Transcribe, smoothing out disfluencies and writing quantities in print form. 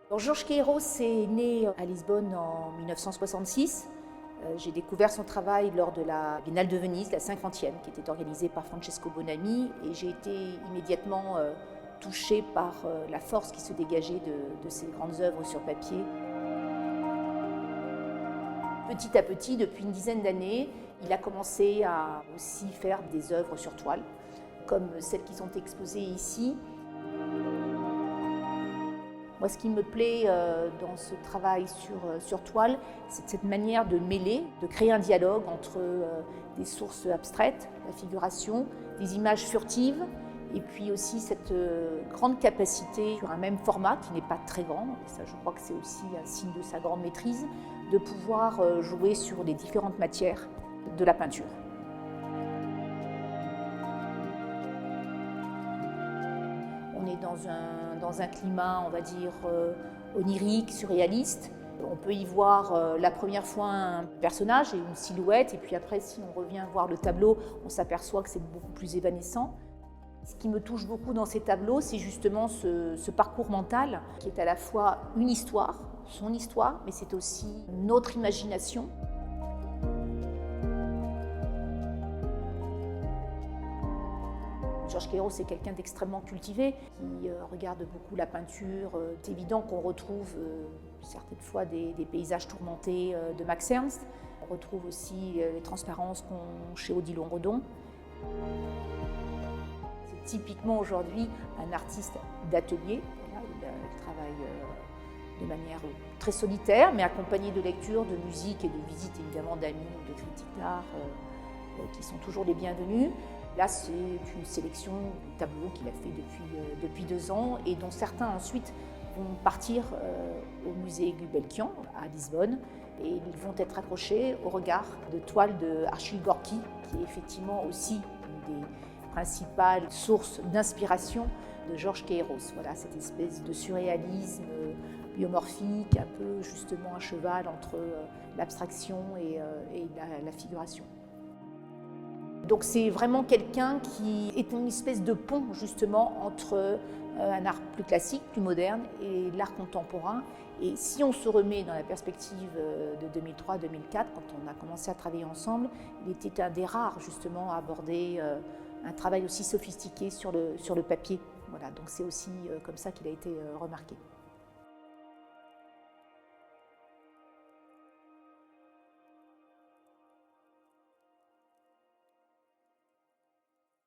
Alors, Jorge Queiroz est né à Lisbonne en 1966. J'ai découvert son travail lors de la Biennale de Venise, la 50e, qui était organisée par Francesco Bonami, et j'ai été immédiatement touchée par la force qui se dégageait de ses grandes œuvres sur papier. Petit à petit, depuis une dizaine d'années, il a commencé à aussi faire des œuvres sur toile, comme celles qui sont exposées ici. Moi, ce qui me plaît dans ce travail sur toile, c'est cette manière de mêler, de créer un dialogue entre des sources abstraites, la figuration, des images furtives, et puis aussi cette grande capacité sur un même format qui n'est pas très grand, et ça je crois que c'est aussi un signe de sa grande maîtrise, de pouvoir jouer sur les différentes matières de la peinture. On est dans un climat, on va dire, onirique, surréaliste. On peut y voir la première fois un personnage et une silhouette, et puis après, si on revient voir le tableau, on s'aperçoit que c'est beaucoup plus évanescent. Ce qui me touche beaucoup dans ces tableaux, c'est justement ce parcours mental qui est à la fois une histoire, son histoire, mais c'est aussi notre imagination. Jorge Queiroz, c'est quelqu'un d'extrêmement cultivé, qui regarde beaucoup la peinture. C'est évident qu'on retrouve certaines fois des paysages tourmentés de Max Ernst. On retrouve aussi les transparences qu'ont chez Odilon Redon. C'est typiquement aujourd'hui un artiste d'atelier. Il travaille de manière très solitaire, mais accompagné de lectures, de musique et de visites évidemment d'amis ou de critiques d'art qui sont toujours les bienvenus. Là, c'est une sélection de tableaux qu'il a fait depuis 2 ans et dont certains ensuite vont partir au musée Gulbenkian à Lisbonne et ils vont être accrochés au regard de toiles de Achille Gorki, qui est effectivement aussi une des principales sources d'inspiration de Jorge Queiroz. Voilà, cette espèce de surréalisme biomorphique, un peu justement à cheval entre l'abstraction et la figuration. Donc c'est vraiment quelqu'un qui est une espèce de pont justement entre un art plus classique, plus moderne et l'art contemporain. Et si on se remet dans la perspective de 2003-2004, quand on a commencé à travailler ensemble, il était un des rares justement à aborder un travail aussi sophistiqué sur le papier. Voilà, donc c'est aussi comme ça qu'il a été remarqué.